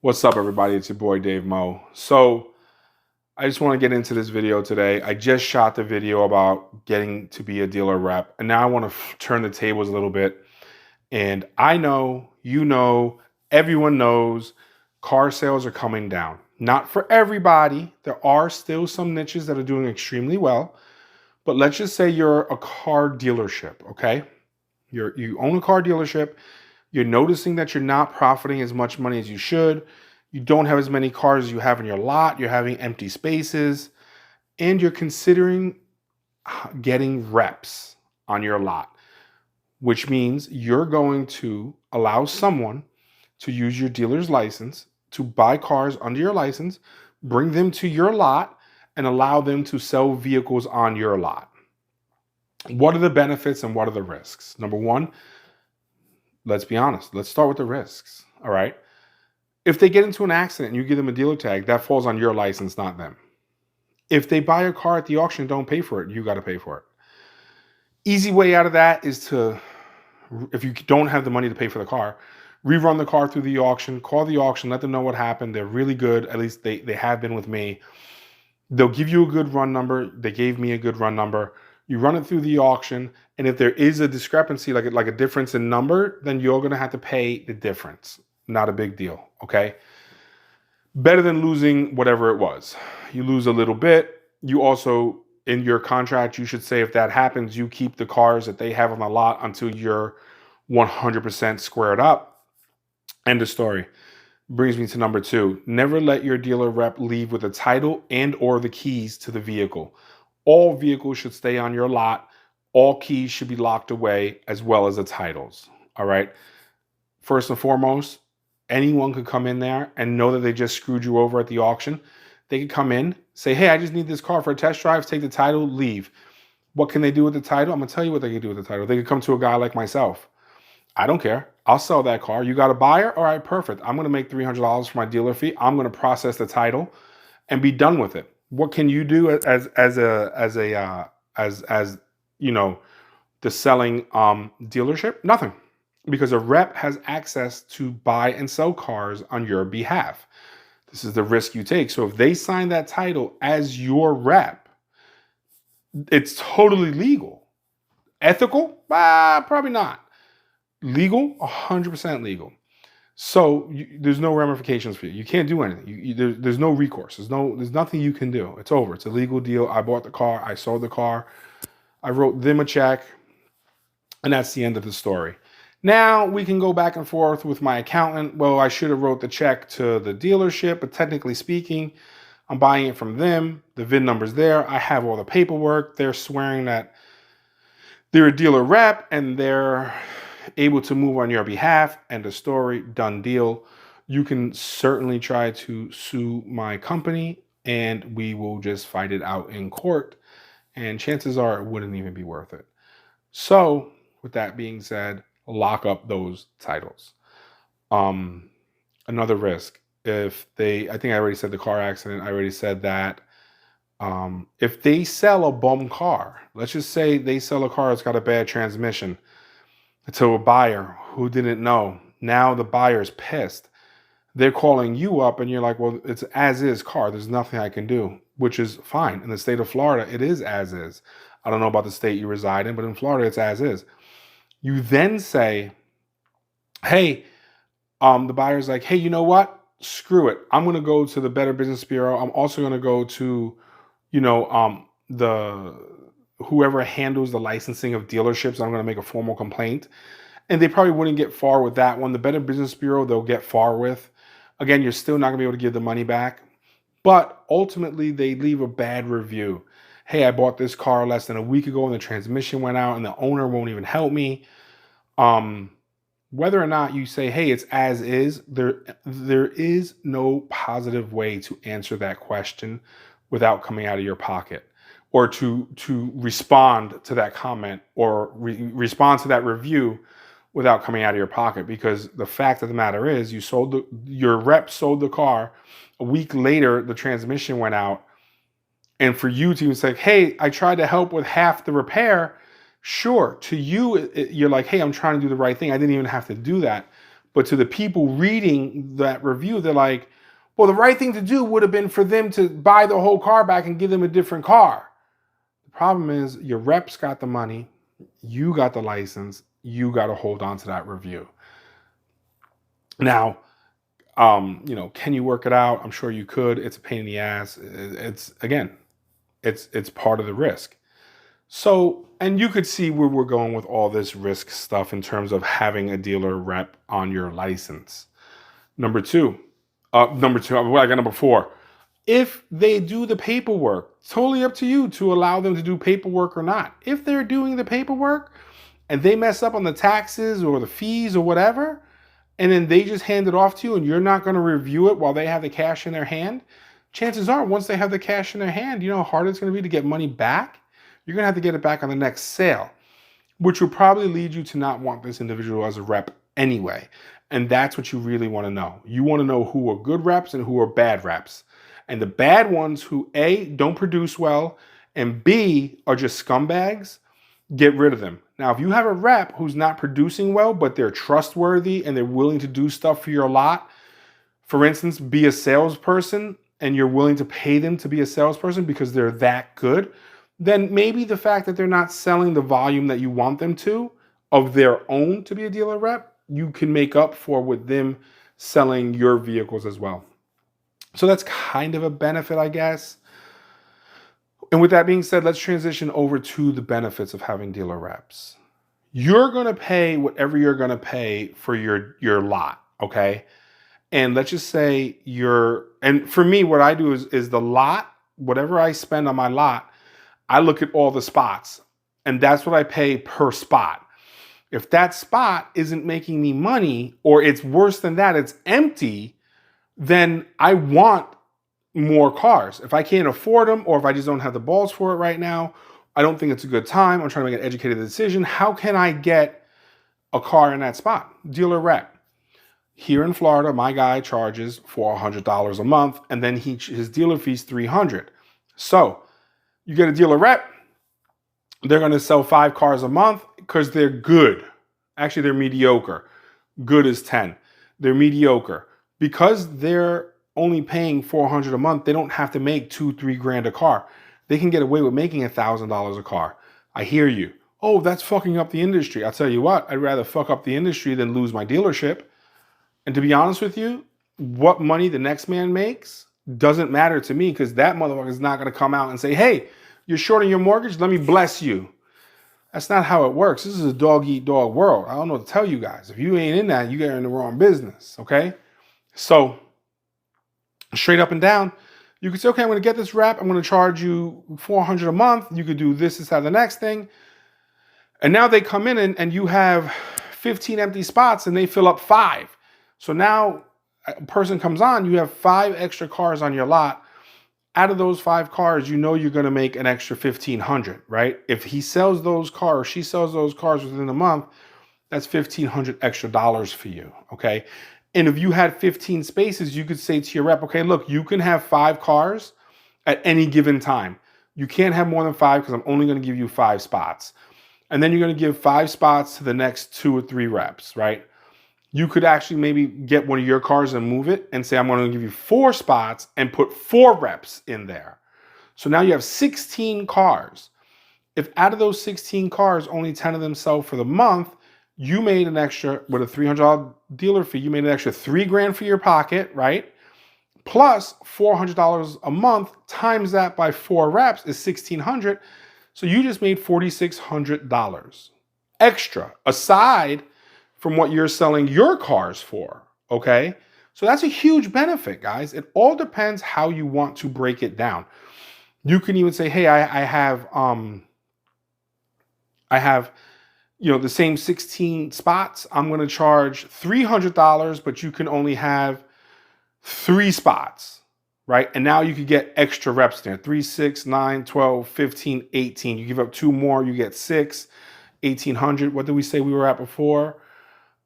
What's up, everybody? It's your boy Dave Mo. So I just want to get into this video today. I just shot the video about getting to be a dealer rep, and now I want to turn the tables a little bit. And I know, everyone knows car sales are coming down. Not for everybody. There are still some niches that are doing extremely well. But let's just say you're a car dealership, okay? You own a car dealership. You're noticing that you're not profiting as much money as you should. You don't have as many cars as you have in your lot. You're having empty spaces. And you're considering getting reps on your lot, which means you're going to allow someone to use your dealer's license to buy cars under your license, bring them to your lot, and allow them to sell vehicles on your lot. What are the benefits and what are the risks? Number one, let's be honest. Let's start with the risks. All right. If they get into an accident and you give them a dealer tag, that falls on your license, not them. If they buy a car at the auction and don't pay for it, you got to pay for it. Easy way out of that is to, if you don't have the money to pay for the car, rerun the car through the auction, call the auction, let them know what happened. They're really good. At least they have been with me. They'll give you a good run number. They gave me a good run number. You run it through the auction, and if there is a discrepancy, like a difference in number, then you're going to have to pay the difference. Not a big deal, okay? Better than losing whatever it was. You lose a little bit. You also, in your contract, you should say if that happens, you keep the cars that they have on the lot until you're 100% squared up. End of story. Brings me to number two. Never let your dealer rep leave with a title and or the keys to the vehicle. All vehicles should stay on your lot. All keys should be locked away, as well as the titles. All right. First and foremost, anyone could come in there and know that they just screwed you over at the auction. They could come in, say, hey, I just need this car for a test drive, take the title, leave. What can they do with the title? I'm going to tell you what they can do with the title. They could come to a guy like myself. I don't care. I'll sell that car. You got a buyer? All right, perfect. I'm going to make $300 for my dealer fee. I'm going to process the title and be done with it. What can you do as you know, the selling dealership? Nothing, because a rep has access to buy and sell cars on your behalf. This is the risk you take. So if they sign that title as your rep, it's totally legal. Ethical? Probably not. Legal? 100% legal. So there's no ramifications for you. You can't do anything. There's no recourse. There's nothing you can do. It's over. It's a legal deal. I bought the car. I sold the car. I wrote them a check, and that's the end of the story. Now we can go back and forth with my accountant. Well, I should have wrote the check to the dealership, but technically speaking, I'm buying it from them. The VIN number's there. I have all the paperwork. They're swearing that they're a dealer rep and they're able to move on your behalf. End of story. Done deal. You can certainly try to sue my company and we will just fight it out in court. And chances are it wouldn't even be worth it. So with that being said, lock up those titles. Another risk. I think I already said the car accident. I already said that. If they sell a bum car, let's just say they sell a car that's got a bad transmission to a buyer who didn't know. Now the buyer's pissed. They're calling you up and you're like, well, it's as is car. There's nothing I can do, which is fine. In the state of Florida, it is as is. I don't know about the state you reside in, but in Florida, it's as is. You then say, hey, the buyer's like, hey, you know what? Screw it. I'm going to go to the Better Business Bureau. I'm also going to go to, whoever handles the licensing of dealerships. I'm going to make a formal complaint. And they probably wouldn't get far with that one. The Better Business Bureau, they'll get far with. Again, you're still not going to be able to give the money back. But ultimately, they leave a bad review. Hey, I bought this car less than a week ago and the transmission went out and the owner won't even help me. Whether or not you say, hey, it's as is, there is no positive way to answer that question without coming out of your pocket, or to respond to that comment or respond to that review without coming out of your pocket. Because the fact of the matter is, your rep sold the car. A week later, the transmission went out. And for you to even say, hey, I tried to help with half the repair. Sure, to you, you're like, hey, I'm trying to do the right thing. I didn't even have to do that. But to the people reading that review, they're like, well, the right thing to do would have been for them to buy the whole car back and give them a different car. The problem is your reps got the money, you got the license, you got to hold on to that review. Now, can you work it out? I'm sure you could. It's a pain in the ass. It's part of the risk. So, and you could see where we're going with all this risk stuff in terms of having a dealer rep on your license. Number four, if they do the paperwork, totally up to you to allow them to do paperwork or not. If they're doing the paperwork and they mess up on the taxes or the fees or whatever, and then they just hand it off to you and you're not going to review it while they have the cash in their hand, chances are once they have the cash in their hand, you know how hard it's going to be to get money back? You're going to have to get it back on the next sale, which will probably lead you to not want this individual as a rep anyway. And that's what you really want to know. You want to know who are good reps and who are bad reps. And the bad ones who A, don't produce well, and B, are just scumbags, get rid of them. Now, if you have a rep who's not producing well, but they're trustworthy and they're willing to do stuff for your lot, for instance, be a salesperson, and you're willing to pay them to be a salesperson because they're that good, then maybe the fact that they're not selling the volume that you want them to of their own to be a dealer rep, you can make up for with them selling your vehicles as well. So that's kind of a benefit, I guess. And with that being said, let's transition over to the benefits of having dealer reps. You're going to pay whatever you're going to pay for your lot, okay? And let's just say and for me, what I do is the lot, whatever I spend on my lot, I look at all the spots, and that's what I pay per spot. If that spot isn't making me money, or it's worse than that, it's empty, then I want more cars. If I can't afford them, or if I just don't have the balls for it right now, I don't think it's a good time, I'm trying to make an educated decision, how can I get a car in that spot? Dealer rep. Here in Florida, my guy charges $400 a month, and then his dealer fee's $300. So you get a dealer rep, they're going to sell 5 cars a month because they're good. Actually, they're mediocre. Good is 10. They're mediocre. Because they're only paying $400 a month, they don't have to make $2-3 grand a car. They can get away with making $1,000 a car. I hear you. Oh, that's fucking up the industry. I'll tell you what, I'd rather fuck up the industry than lose my dealership. And to be honest with you, what money the next man makes doesn't matter to me, because that motherfucker is not going to come out and say, hey, you're shorting your mortgage, let me bless you. That's not how it works. This is a dog-eat-dog world. I don't know what to tell you guys. If you ain't in that, you get in the wrong business, okay? So, straight up and down, you could say, okay, I'm going to get this rep. I'm going to charge you $400 a month. You could do this, that, the next thing. And now they come in and you have 15 empty spots and they fill up 5. So now a person comes on, you have 5 extra cars on your lot. Out of those 5 cars, you know you're going to make an extra $1,500, right? If he sells those cars, she sells those cars within a month, that's $1,500 extra dollars for you, okay? And if you had 15 spaces, you could say to your rep, okay, look, you can have 5 cars at any given time. You can't have more than 5 because I'm only going to give you 5 spots. And then you're going to give 5 spots to the next 2 or 3 reps, right? You could actually maybe get one of your cars and move it and say, I'm going to give you 4 spots and put 4 reps in there. So now you have 16 cars. If out of those 16 cars, only 10 of them sell for the month, you made an extra, with a $300 dealer fee, you made an extra $3 grand for your pocket, right? Plus $400 a month, times that by 4 reps is $1,600. So you just made $4,600 extra, aside from what you're selling your cars for, okay? So that's a huge benefit, guys. It all depends how you want to break it down. You can even say, hey, I have the same 16 spots. I'm going to charge $300, but you can only have 3 spots, right? And now you could get extra reps there. 3, 6, 9, 12, 15, 18. You give up 2 more, you get 6, 1,800. What did we say we were at before?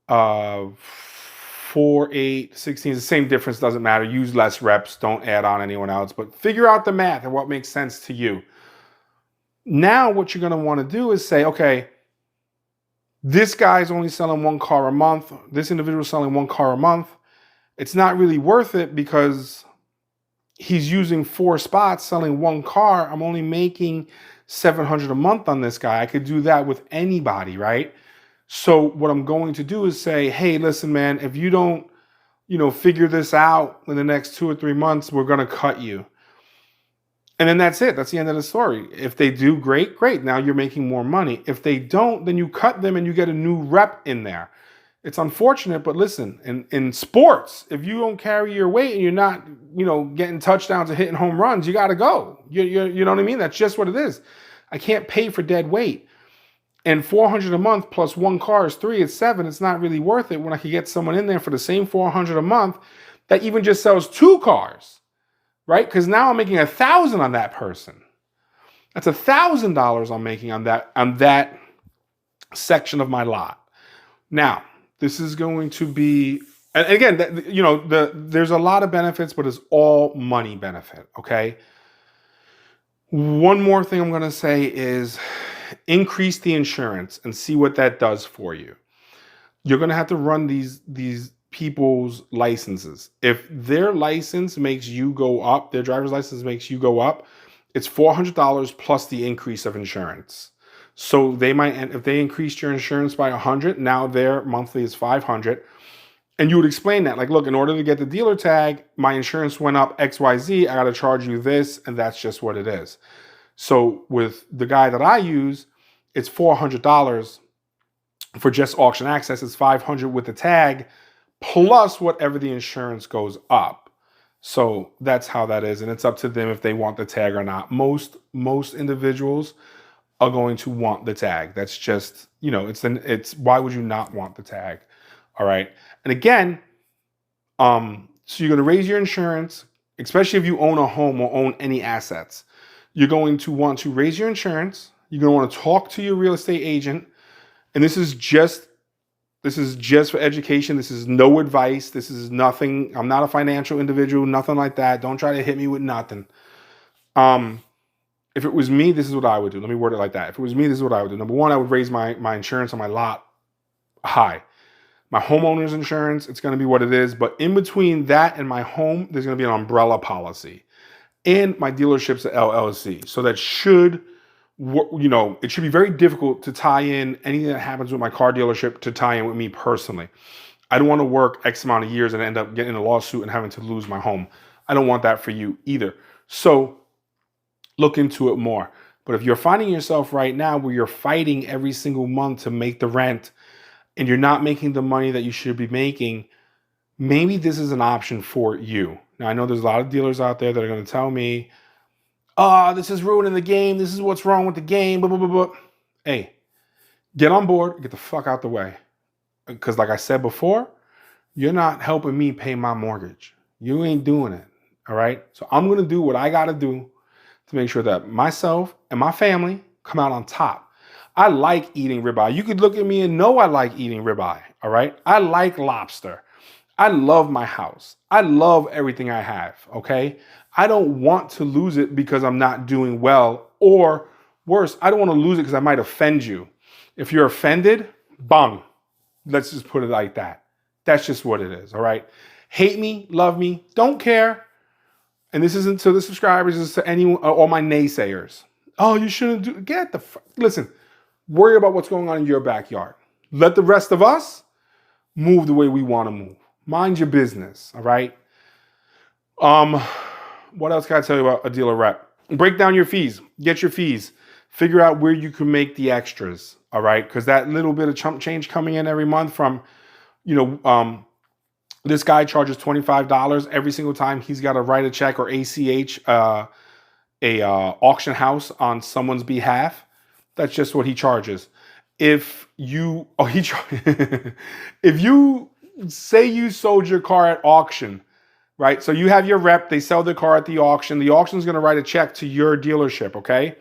4, 8, 16 is the same difference, doesn't matter. Use less reps, don't add on anyone else, but figure out the math and what makes sense to you. Now what you're going to want to do is say, okay, This guy's only selling one car a month. This individual is selling one car a month. It's not really worth it because he's using 4 spots selling one car. I'm only making $700 a month on this guy. I could do that with anybody, right? So what I'm going to do is say, hey, listen, man, if you don't, figure this out in the next 2 or 3 months, we're going to cut you. And then that's it. That's the end of the story. If they do, great, great. Now you're making more money. If they don't, then you cut them and you get a new rep in there. It's unfortunate, but listen, in sports, if you don't carry your weight and you're not, getting touchdowns or hitting home runs, you got to go. You know what I mean? That's just what it is. I can't pay for dead weight. And $400 a month plus one car is 3, it's 7. It's not really worth it when I could get someone in there for the same $400 a month that even just sells 2 cars, right? Because now I'm making $1,000 on that person. That's $1,000 I'm making on that section of my lot. Now, this is going to be, and again, there's a lot of benefits, but it's all money benefit, okay? One more thing I'm going to say is increase the insurance and see what that does for you. You're going to have to run these people's licenses. If their license makes you go up, their driver's license makes you go up, it's $400 plus the increase of insurance. So they might, if they increased your insurance by $100, now their monthly is $500. And you would explain that, like, look, in order to get the dealer tag, my insurance went up XYZ, I got to charge you this, and that's just what it is. So with the guy that I use, it's $400 for just auction access. It's $500 with the tag, plus whatever the insurance goes up. So that's how that is. And it's up to them if they want the tag or not. Most individuals are going to want the tag. That's just, it's why would you not want the tag? All right. And again, so you're going to raise your insurance, especially if you own a home or own any assets. You're going to want to raise your insurance. You're going to want to talk to your real estate agent. And this is just for education. This is no advice. This is nothing. I'm not a financial individual, nothing like that. Don't try to hit me with nothing. If it was me, this is what I would do. Let me word it like that. If it was me, this is what I would do. Number one, I would raise my insurance on my lot high. My homeowner's insurance, it's going to be what it is. But in between that and my home, there's going to be an umbrella policy. And my dealership's an LLC. So that should, it should be very difficult to tie in anything that happens with my car dealership to tie in with me personally. I don't want to work X amount of years and end up getting in a lawsuit and having to lose my home. I don't want that for you either. So look into it more. But if you're finding yourself right now where you're fighting every single month to make the rent and you're not making the money that you should be making, maybe this is an option for you. Now, I know there's a lot of dealers out there that are going to tell me, this is ruining the game. This is what's wrong with the game. Blah, blah, blah, blah. Hey, get on board. Get the fuck out the way. Because like I said before, you're not helping me pay my mortgage. You ain't doing it. All right? So I'm going to do what I got to do to make sure that myself and my family come out on top. I like eating ribeye. You could look at me and know I like eating ribeye. All right? I like lobster. I love my house. I love everything I have, okay? I don't want to lose it because I'm not doing well, or worse, I don't want to lose it because I might offend you. If you're offended, bang. Let's just put it like that. That's just what it is, all right? Hate me, love me, don't care. And this isn't to the subscribers, this is to anyone, all my naysayers. Oh, you shouldn't do, listen, worry about what's going on in your backyard. Let the rest of us move the way we want to move. Mind your business, all right? What else can I tell you about a dealer rep? Break down your fees. Get your fees. Figure out where you can make the extras, all right? Because that little bit of chump change coming in every month from, this guy charges $25 every single time he's got to write a check or ACH auction house on someone's behalf. That's just what he charges. If you say you sold your car at auction, right? So you have your rep, they sell the car at the auction. The auction's going to write a check to your dealership, okay?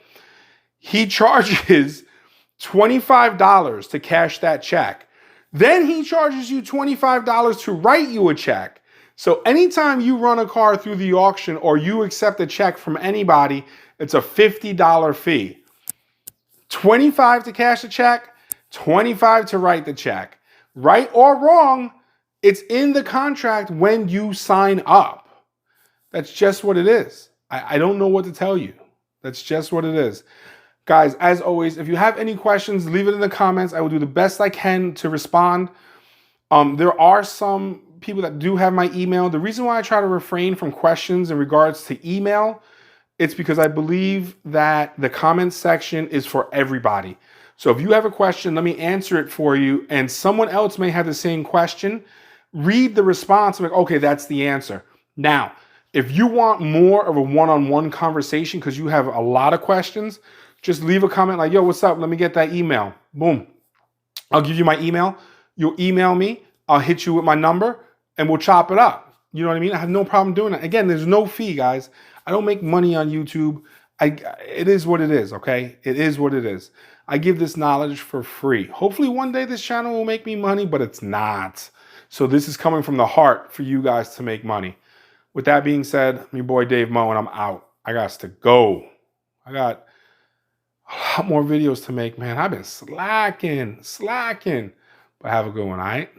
He charges $25 to cash that check. Then he charges you $25 to write you a check. So anytime you run a car through the auction or you accept a check from anybody, it's a $50 fee. $25 to cash the check, $25 to write the check. Right or wrong, it's in the contract when you sign up. That's just what it is. I don't know what to tell you. That's just what it is. Guys, as always, if you have any questions, leave it in the comments. I will do the best I can to respond. There are some people that do have my email. The reason why I try to refrain from questions in regards to email, it's because I believe that the comment section is for everybody. So if you have a question, let me answer it for you, and someone else may have the same question. Read the response, like, okay, that's the answer. Now, if you want more of a one-on-one conversation because you have a lot of questions, just leave a comment like, yo, what's up? Let me get that email. Boom. I'll give you my email. You'll email me. I'll hit you with my number and we'll chop it up. You know what I mean? I have no problem doing that. Again, there's no fee, guys. I don't make money on YouTube. It is what it is, okay? It is what it is. I give this knowledge for free. Hopefully one day this channel will make me money, but it's not. So this is coming from the heart for you guys to make money. With that being said, I'm your boy Dave Mo, and I'm out. I got to go. I got a lot more videos to make, man. I've been slacking. But have a good one, all right?